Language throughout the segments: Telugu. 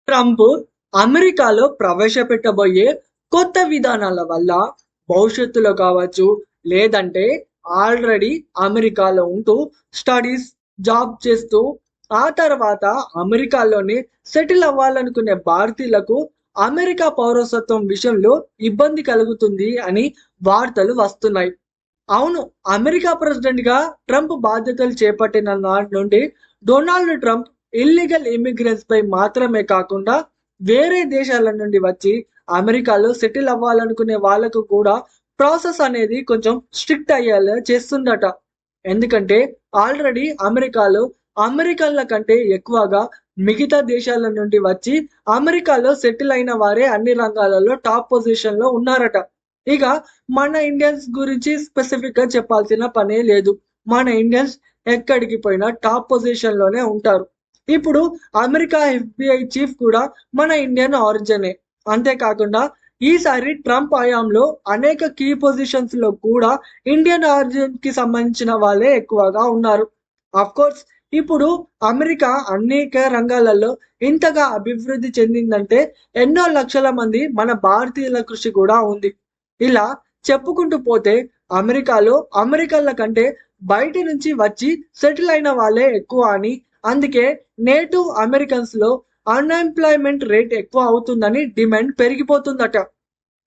ట్రంప్ అమెరికాలో ప్రవేశపెట్టబోయే కొత్త విధానాల వల్ల భవిష్యత్తులో కావచ్చు, లేదంటే ఆల్రెడీ అమెరికాలో ఉంటూ స్టడీస్, జాబ్ చేస్తూ ఆ తర్వాత అమెరికాలోనే సెటిల్ అవ్వాలనుకునే భారతీయులకు అమెరికా పౌరసత్వం విషయంలో ఇబ్బంది కలుగుతుంది అని వార్తలు వస్తున్నాయి. అవును, అమెరికా ప్రెసిడెంట్ గా ట్రంప్ బాధ్యతలు చేపట్టిన నాటి నుండి డొనాల్డ్ ట్రంప్ ఇల్లీగల్ ఇమిగ్రెంట్స్ పై మాత్రమే కాకుండా వేరే దేశాల నుండి వచ్చి అమెరికాలో సెటిల్ అవ్వాలనుకునే వాళ్ళకు కూడా ప్రాసెస్ అనేది కొంచెం స్ట్రిక్ట్ అయ్యేలా చేస్తుందట. ఎందుకంటే ఆల్రెడీ అమెరికాలో అమెరికన్ల కంటే ఎక్కువగా మిగతా దేశాల నుండి వచ్చి అమెరికాలో సెటిల్ అయిన వారే అన్ని రంగాలలో టాప్ పొజిషన్ లో ఉన్నారట. ఇక మన ఇండియన్స్ గురించి స్పెసిఫిక్ గా చెప్పాల్సిన పనే లేదు. మన ఇండియన్స్ ఎక్కడికి పోయినా టాప్ పొజిషన్ లోనే ఉంటారు. ఇప్పుడు అమెరికా FBI చీఫ్ కూడా మన ఇండియన్ ఆరిజినే. అంతేకాకుండా ఈసారి ట్రంప్ హయాంలో అనేక కీ పొజిషన్స్ లో కూడా ఇండియన్ ఆరిజిన్ కి సంబంధించిన వాళ్ళే ఎక్కువగా ఉన్నారు. అఫ్ కోర్స్ ఇప్పుడు అమెరికా అనేక రంగాలలో ఇంతగా అభివృద్ధి చెందిందంటే ఎన్నో లక్షల మంది మన భారతీయుల కృషి కూడా ఉంది. ఇలా చెప్పుకుంటూ పోతే అమెరికాలో అమెరికన్ల కంటే బయటి నుంచి వచ్చి సెటిల్ అయిన వాళ్ళే ఎక్కువ అని, అందుకే నేటివ్ అమెరికన్స్ లో అన్ఎంప్లాయ్మెంట్ రేట్ ఎక్కువ అవుతుందని డిమాండ్ పెరిగిపోతుందట.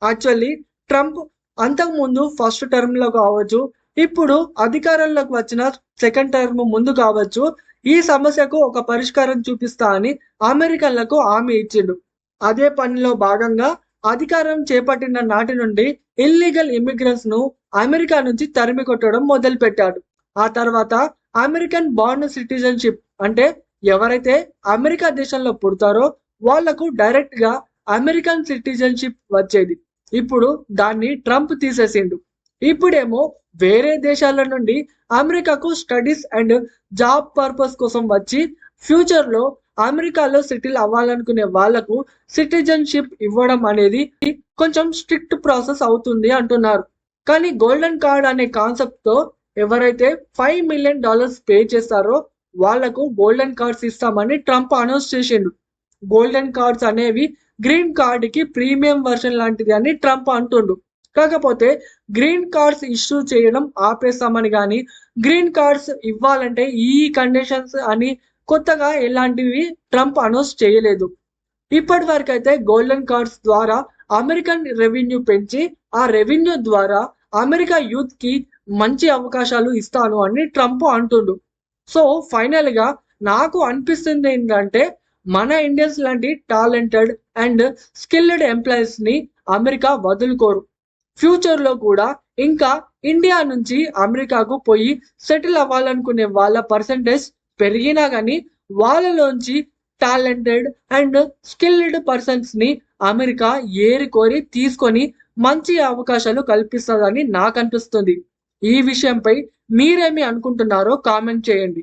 యాక్చువల్లీ ట్రంప్ అంతకుముందు ఫస్ట్ టర్మ్ లో కావచ్చు, ఇప్పుడు అధికారంలోకి వచ్చిన సెకండ్ టర్మ్ ముందు కావచ్చు, ఈ సమస్యకు ఒక పరిష్కారం చూపిస్తా అని అమెరికన్లకు హామీ ఇచ్చిండు. అదే పనిలో భాగంగా అధికారం చేపట్టిన నాటి నుండి ఇల్లీగల్ ఇమిగ్రెంట్స్ ను అమెరికా నుంచి తరిమి కొట్టడం మొదలు పెట్టాడు. ఆ తర్వాత అమెరికన్ బాండ్ సిటిజన్షిప్ అంటే ఎవరైతే అమెరికా దేశంలో పుడతారో వాళ్లకు డైరెక్ట్ గా అమెరికన్ సిటిజన్షిప్ వచ్చేది. ఇప్పుడు దాన్ని ట్రంప్ తీసేసిండు. ఇప్పుడేమో వేరే దేశాల నుండి అమెరికాకు స్టడీస్ అండ్ జాబ్ పర్పస్ కోసం వచ్చి ఫ్యూచర్ లో అమెరికాలో సెటిల్ అవ్వాలనుకునే వాళ్లకు సిటిజన్షిప్ ఇవ్వడం అనేది కొంచెం స్ట్రిక్ట్ ప్రాసెస్ అవుతుంది అంటున్నారు. కానీ గోల్డెన్ కార్డ్ అనే కాన్సెప్ట్ తో ఎవరైతే $5 మిలియన్ పే చేస్తారో వాళ్లకు గోల్డెన్ కార్డ్స్ ఇస్తామని ట్రంప్ అనౌన్స్ చేసిండు. గోల్డెన్ కార్డ్స్ అనేవి గ్రీన్ కార్డ్ కి ప్రీమియం వర్షన్ లాంటిది అని ట్రంప్ అంటుండు. కాకపోతే గ్రీన్ కార్డ్స్ ఇష్యూ చేయడం ఆపేస్తామని గాని, గ్రీన్ కార్డ్స్ ఇవ్వాలంటే ఈ కండిషన్స్ అని కొత్తగా ఎలాంటివి ట్రంప్ అనౌన్స్ చేయలేదు. ఇప్పటి వరకు అయితే గోల్డెన్ కార్డ్స్ ద్వారా అమెరికన్ రెవెన్యూ పెంచి ఆ రెవెన్యూ ద్వారా అమెరికా యూత్ కి మంచి అవకాశాలు ఇస్తాను అని ట్రంప్ అంటుండు. సో ఫైనల్ గా నాకు అనిపిస్తుంది ఏంటంటే మన ఇండియన్స్ లాంటి టాలెంటెడ్ అండ్ స్కిల్డ్ ఎంప్లాయీస్ ని అమెరికా వదులుకోరు. ఫ్యూచర్ లో కూడా ఇంకా ఇండియా నుంచి అమెరికాకు పోయి సెటిల్ అవ్వాలనుకునే వాళ్ళ పర్సంటేజ్ పెరిగినా గానీ వాళ్ళలోంచి టాలెంటెడ్ అండ్ స్కిల్డ్ పర్సన్స్ ని అమెరికా ఏరికోరి తీసుకొని మంచి అవకాశాలు కల్పిస్తుందని నాకు అనిపిస్తుంది. ఈ విషయంపై మీరేమి అనుకుంటున్నారో కామెంట్ చేయండి.